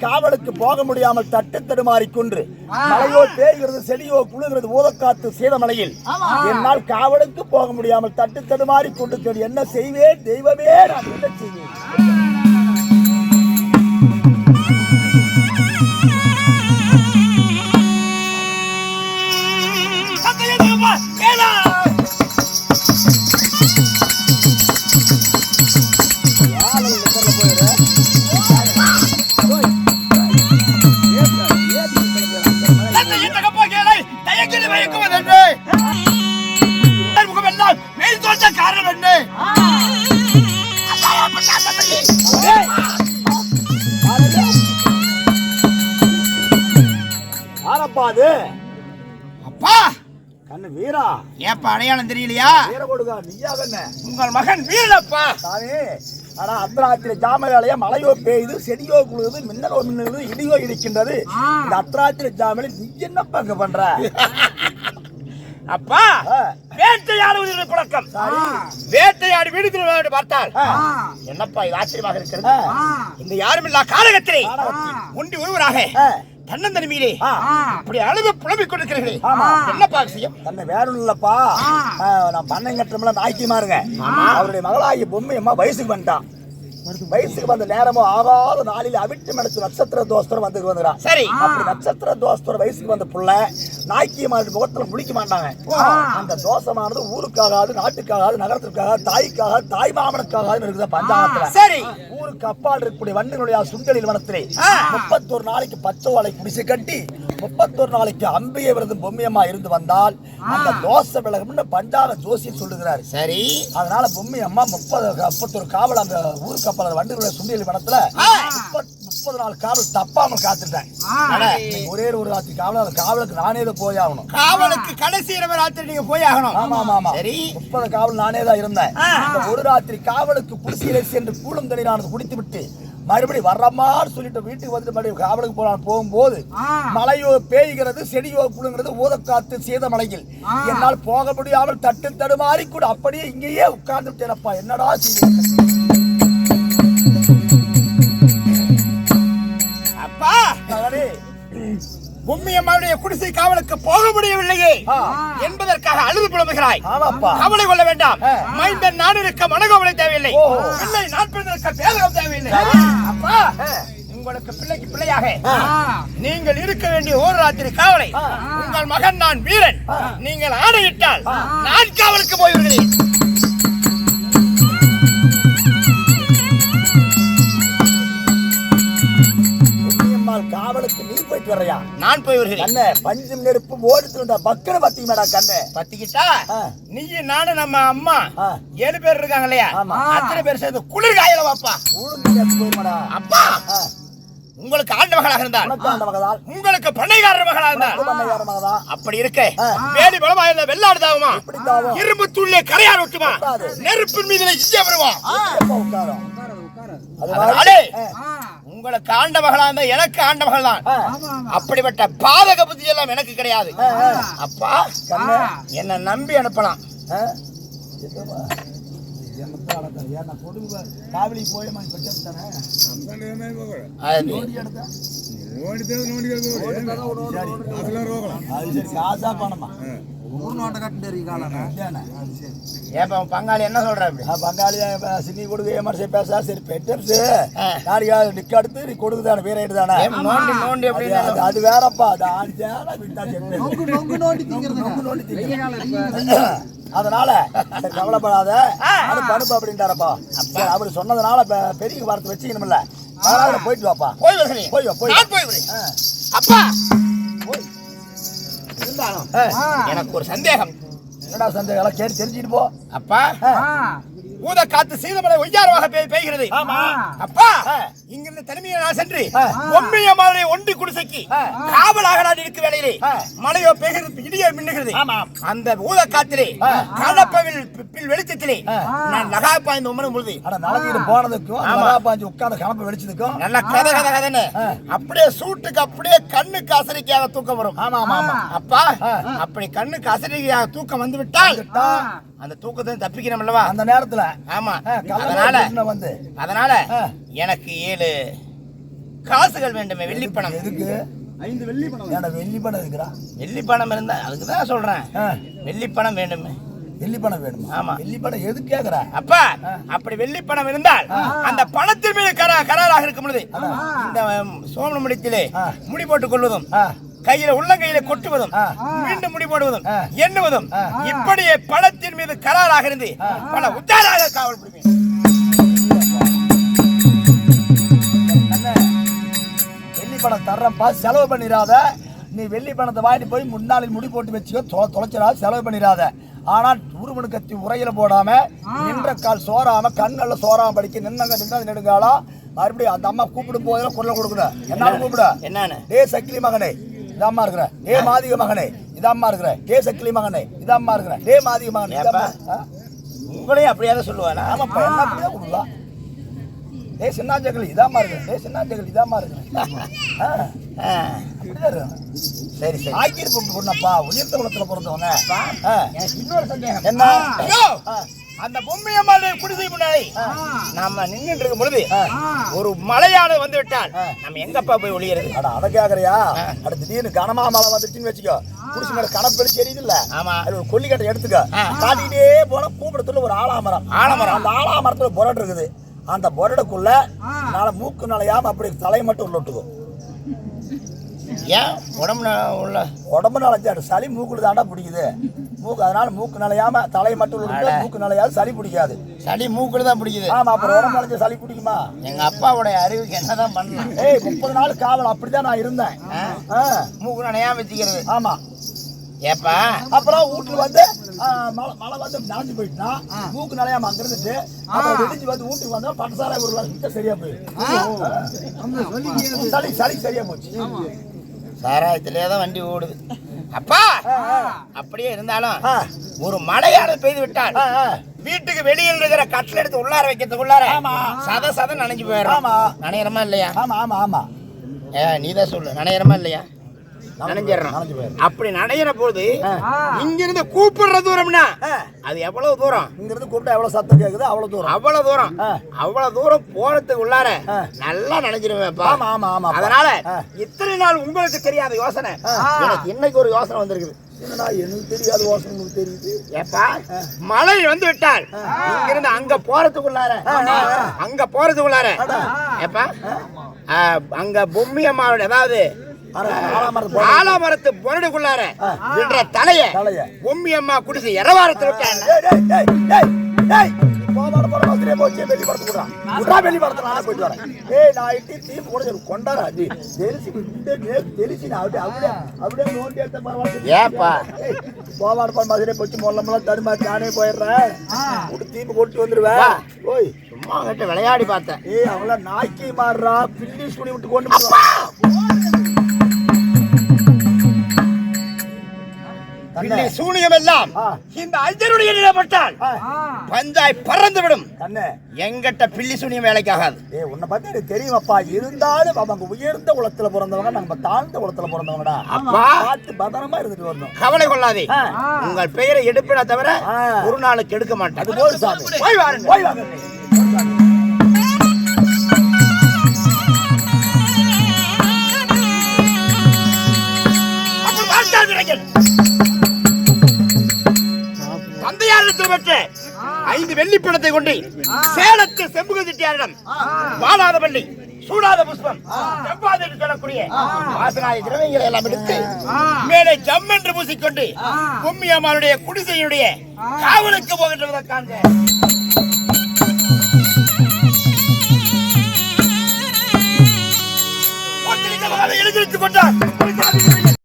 காவலுக்கு போக முடியாமல் தட்டு தடுமாறி கொன்று மலையோ தேய்கிறது செடியோ குழுகிறது ஊதக்காத்து சேதமலையில் என்னால் காவலுக்கு போக முடியாமல் தட்டு தடுமாறி கொண்டு என்ன செய்வேன் தெய்வமே நான் என்ன செய்வேன் காரணம் என்ன? அப்பா கண்ணு வீரா ஏப்பா அடையாளம் தெரியலையா? வீர கொடுங்க நீயா கண்ணு உங்கள் மகன் வீரப்பா சாமி. ஆனா அர்த்தராத்திரி ஜாம வேலையா மழையோ பெய்யுது செடியோ குழுது மின்னலோ மின்னது இடியோ இருக்கின்றது. இந்த அர்த்தராத்திரி ஜாமலை நீ என்ன பங்கு பண்ற? அப்பா வேட்டையாடுவது பழக்கம். வேட்டையாடி வீடு பார்த்தால் என்னப்பா இது ஆச்சரியமாக இருக்கிறது. இந்த யாருமில்லா காலகத்திலே ஒன்றி ஒருவராக தன்னந்தனிமையிலே அப்படி அழுது புலம்பிக் கொண்டிருக்கிறீர்களே என்னப்பா விஷயம்? தன்னை வேற இல்லப்பா, நான் பண்ணை கட்டம்ல நாய்க்குமா இருங்க. அவருடைய மகளாகி பொம்மை அம்மா வயசுக்கு வந்துட்டான். வயசுக்கு வந்த நேரமும் ஆகாத நாளில் அவிட்டு மனசு நட்சத்திர தோஸ்தரம் வந்துக்கிறான். சரி, அப்படி நட்சத்திர தோஸ்தரம் வயசுக்கு வந்த புள்ள நாய்க்கியமான முகத்துல முடிக்க மாட்டாங்க. அந்த தோஷமானது ஊருக்காகாது, நாட்டுக்காகாது, நகரத்திற்காக, தாய்க்காக, தாய் மாமனுக்காகாது இருக்குது பஞ்சாயத்துல. சரி, ஊருக்கு அப்பால் இருக்கக்கூடிய வண்டினுடைய சுண்டலில் வனத்திலே 31 நாளைக்கு பச்சை ஓலை குடிசை கட்டி 31 நாளைக்கு அம்பிகை விரதம் பொம்மையம்மா இருந்து வந்தால் அந்த தோசை விலகும்னு பஞ்சாக ஜோசியர் சொல்லுகிறார். சரி, அதனால பொம்மையம்மா 31 காவல் அந்த ஊருக்கு அப்பால் வண்டினுடைய சுண்டலில் வனத்துல 30 நாள் காவல் தப்பாமல் காத்துட்டேன். ஒரே ஒரு ராத்திரி காவல், அந்த காவலுக்கு நானே தான் போய் ஆகணும். காவலுக்கு கடைசி இரவு ராத்திரி நீங்க போய் ஆகணும். ஆமா ஆமா. சரி, 30 காவல் நானே தான் இருந்தேன். ஒரு ராத்திரி காவலுக்கு குடிசையிலே சென்று கூலம் தண்ணி நான் குடித்து விட்டு மறுபடி வர்றமான்னு சொல்லிட்டு வீட்டுக்கு வந்து மறுபடியும் காவலுக்கு போகும்போது மழையோ பேய்கிறது செடியோ குழுங்கிறது ஊதக்காத்து சேத மலையில் என்னால் போக முடியாமல் தட்டு தடுமாறி கூட அப்படியே இங்கேயே உட்கார்ந்து விட்டேனப்பா. என்னடா செய்ய அப்பா? பொம்மையம்மாவுடைய குடிசை காவலுக்கு போக முடியவில்லையே என்பதற்காக அழுது புலம்புகிறாய். கவலை கொள்ள வேண்டாம். மைந்தன் நான் இருக்க மனகவலை தேவையில்லை. பிள்ளை நான் பிறந்திருக்க பேதகம் தேவையில்லை. அப்பா, உங்களுக்கு பிள்ளைக்கு பிள்ளையாக நீங்கள் இருக்க வேண்டிய ஒரு ராத்திரி காவலை உங்கள் மகன் நான் வீரன் நீங்கள் ஆணையிட்டால் நான் காவலுக்கு போய்விடுகிறேன். காவலுக்கு நீ போயிட்டு வர்றியா? நான் போய் வருகிறேன். கண்ணே, பஞ்சும் நெருப்பு ஓடிட்டு வந்தா பக்கன பத்திக்கிட்டா கண்ணே. பத்திக்கிட்டா நீ நானும் நம்ம அம்மா 7 பேர் இருக்காங்க இல்லையா? அத்தனை பேர் சேர்ந்து குளிர் காயல வாப்பா. போயிருமாடா அப்பா. உங்களுக்கு ஆண்ட மகளாக இருந்தால் உங்களுக்கு பண்ணைக்காரர் மகளாக இருந்தால் அப்படி இருக்க வேடி பலமா இருந்த வெள்ளாடு தாவுமா, இரும்பு தூள்ல கரையார் ஒட்டுமா, நெருப்பின் மீதுல இங்கே வருவா. உங்களுக்கு ஆண்ட மகளா இருந்தா எனக்கு ஆண்ட மகள் தான். அப்படிப்பட்ட பாதக புத்தி எல்லாம் எனக்கு கிடையாது. அப்பா, என்ன நம்பி அனுப்பலாம். காவலி போயமா காசா பணமா பங்காளி என்ன சொல்ற? பங்காளி சின்னி கொடுக்க ஏமாசி பேசா. சரி, பெட்டர்ஸ் நிக்க அடுத்து நீ கொடுக்குதான வேற தானே நோண்டி நோண்டி அப்படி அது வேறப்பா. அதனால கவலைப்படாத, அனுப்பு அப்படின்ட்டாரப்பா. அவரு சொன்னதுனால பெரிய வார்த்தை வச்சுக்கணும்ல. போயிட்டு வாப்பா. அப்பா, எனக்கு ஒரு சந்தேகம். என்னடா சந்தேகம்? கேட்டு தெரிஞ்சுட்டு போ. அப்பா, ஊத காத்து சீதமலை ஒய்யாரமாக பெய்கிறது. அப்பா, இங்கிருந்து தனிமையை நான் சென்று பொம்மையம்மாவுடைய ஒண்டி குடிசைக்கு காவலாக நான் இருக்க வேளையிலே மழையோ பெய்கிறது, இடியோ மின்னுகிறது. அந்த ஊத காத்திலே கடப்பவில் வெளிச்சத்திலே நான் நகா பாய்ந்து உமரும் பொழுது நடந்துட்டு போனதுக்கும் நகா பாய்ஞ்சு உட்கார்ந்து கணப்பை வெளிச்சதுக்கும் நல்ல கதை கதை கதைன்னு அப்படியே சூட்டுக்கு அப்படியே கண்ணுக்கு அசரிக்கையாக தூக்கம் வரும். ஆமா ஆமா அப்பா, அப்படி கண்ணுக்கு அசரிக்கையாக தூக்கம் வந்து விட்டால் அந்த தூக்கத்தை தப்பிக்கணும் அல்லவா அந்த நேரத்துல? ஆமா. அதனால எனக்கு 7 காசுகள் வேண்டுமே, வெள்ளி பணம். எதுக்கு? 5 வெள்ளி பணம். ஏன்டா வெள்ளி பணம் இருக்குடா? வெள்ளி பணம் இருந்தா அதுக்கு தான் சொல்றேன். வெள்ளி பணம் வேண்டுமே. வெள்ளி பணம் வேணுமா? ஆமா. வெள்ளி பணம் எதுக்கு கேக்குற? அப்பா அப்படி வெள்ளி பணம் இருந்தால் அந்த பணத்தின் மீது கராராக இருக்கும் பொழுது இந்த சோமன முடித்திலே முடி போட்டுக் கொள்வதும், கையில உள்ளங்கையில கொட்டுவதும், மீண்டும் முடி போடுவதும், எண்ணுவதும், இப்படியே பணத்தின் மீது கராராக இருந்து பல உத்தாராக காவல் புரிவேன். வெள்ளி பணம் தர்றப்பா, செலவு பண்ணிடாத. நீ வெள்ளி பணத்தை வாங்கிட்டு போய் முன்னாளில் முடி போட்டு வச்சுக்கோ, தொலைச்சிடாத, செலவு பண்ணிடாத. ஆனால் உருமனு கத்தி உரையில போடாம, நின்ற கால் சோறாம, கண்ணல்ல சோறாம படிக்க நின்னங்க நின்றது நெடுங்காலம். மறுபடியும் அந்த அம்மா கூப்பிடும் போதெல்லாம் குரலை கொடுக்கணும். என்ன கூப்பிட? என்னன்னு? டே சக்கிலி மகனே இதம்மா இருக்கிற, டே மாதிக மகனே இதம்மா இருக்கிற, டே சக்கிலி மகனே இதம்மா இருக்கிற, டே மாதிக மகனே. உங்களையும் அப்படியாவது சொல்லுவானா? ஆமாப்பா, என்ன அப்படிதான் கொடுக்கலாம். டே சின்னாஞ்சக்கலி இதாம்மா இருக்கிற, டே சின்னாஞ்சக்கலி இதாம்மா இருக்கிற. சரி சரி, ஆக்கியிருப்போம் பொண்ணப்பா, உயர்த்த குலத்துல பிறந்தவங்க. இன்னொரு சந்தேகம். என்ன? அந்த பொம்மை அம்மாளுடைய குடிசை முன்னாடி நாம நின்றுட்டு இருக்கும் பொழுது ஒரு மழையானது வந்து விட்டால் நம்ம எங்கப்பா போய் ஒளியறது? அட அதை கேக்குறியா? அட திடீர்னு கனமா மழை வந்துருச்சுன்னு வச்சுக்கோ, குடிசை மேல கணப்பெளி தெரியுது இல்ல? ஆமா. அது ஒரு கொல்லிக்கட்டை எடுத்துக்க, காட்டிக்கிட்டே போனா கூப்பிடத்துல ஒரு ஆலாமரம். அந்த ஆலாமரத்துல பொரடு இருக்குது. அந்த பொரடுக்குள்ள நாளை மூக்கு நலையாம அப்படி தலை மட்டும் உள்ள விட்டுக்கும். ஏன் உடம்பு நலைச்சாடு சளி மூக்குல தாண்டா பிடிக்குது. மூக்கு அதனால மூக்கு நலையாம தலை மட்டும் உள்ள, மூக்கு நலையாது சளி பிடிக்காது. சளி மூக்குல தான் பிடிக்குது. ஆமா, அப்புறம் உடம்பு நலைஞ்ச சளி பிடிக்குமா? எங்க அப்பாவுடைய அறிவுக்கு என்னதான் பண்ணலாம்? 30 நாள் காவல் அப்படிதான் நான் இருந்தேன். மூக்கு நனையாம வச்சுக்கிறது. ஆமா. ஏப்பா அப்புறம் வீட்டுல வந்து மழை வந்து நாஞ்சு போயிட்டுனா மூக்கு நலையாம அங்க இருந்துட்டு அப்புறம் வெடிஞ்சு வந்து வீட்டுக்கு வந்தா பட்டசாலை ஒரு சரியா போயிடும். சளி சரியா போச்சு. சாராயத்திலேதான் வண்டி ஓடுது. அப்பா அப்படியே இருந்தாலும் ஒரு மழையானது பெய்து விட்டால் வீட்டுக்கு வெளியில் இருக்கிற கட்டில எடுத்து உள்ளார வைக்கிறதுக்குள்ளார சத நனைஞ்சு போயிடும். நனையறமா இல்லையா? ஆமா ஆமா ஆமா. நீதான் சொல்லு, நனையறமா இல்லையா? நனைஞ்சிடறோம். அப்படி நனையிற போது இங்கிருந்து கூப்பிடுற தூரம்னா அது எவ்வளவு தூரம்? இங்கிருந்து கூப்பிட்டா எவ்வளவு சத்தம் கேக்குது? அவ்வளவு தூரம். அவ்வளவு தூரம் போறதுக்கு உள்ளார நல்லா நனைஞ்சிருவேன்ப்பா. ஆமா ஆமா ஆமா. அதனால இத்தனை நாள் உங்களுக்கு தெரியாத யோசனை எனக்கு இன்னைக்கு ஒரு யோசனை வந்திருக்குது. எனக்கு தெரியாத யோசனை உங்களுக்கு தெரியுது. ஏப்பா மழை வந்து விட்டால் இங்கிருந்து அங்க போறதுக்குள்ளார ஏப்பா அங்க பொம்மி அம்மாவோட அதாவது ஆலமரத்து பொருடுக்குள்ளார விடுற தலைய பொம்மி அம்மா குடிசை இரவாரத்துல விளையாடி பார்த்தேன். நாய்க்கு மாறுறா பில்லி சுடி விட்டு கொண்டு சூனியம் எல்லாம் இந்த ஐயருடைய நிலப்பட்டால் பஞ்சாய் பறந்து விடும். எங்கிட்ட பில்லி சூனியம் வேலைக்காகாது. உன்னை பத்தி எனக்கு தெரியுமாப்பா. இருந்தாலும் அவங்க உயர்ந்த குலத்துல பிறந்தவங்க, நம்ம தாழ்ந்த குலத்துல பிறந்தவங்கடா. அப்பா பார்த்து பத்திரமா இருந்துட்டு வரணும். கவலை கொள்ளாதே. உங்கள் பெயரை எடுப்பினா தவிர ஒரு நாளுக்கு எடுக்க மாட்டேன். அது போல் சாமி. போய் வாருங்க, போய் வாங்க. தந்தையாரிடத்தில் பெற்ற 5 வெள்ளி பணத்தை கொண்டு சேலத்து செம்புக செட்டியாரிடம் வாழாத பள்ளி, சூடாத புஷ்பம், செவ்வாது என்று சொல்லக்கூடிய வாசனாய திரவியங்களை எல்லாம் எடுத்து மேலே ஜம் என்று பூசிக்கொண்டு பொம்மி அம்மாளுடைய குடிசையுடைய காவலுக்கு போகின்றதற்காக எழுதிவிட்டுக் கொண்டார்.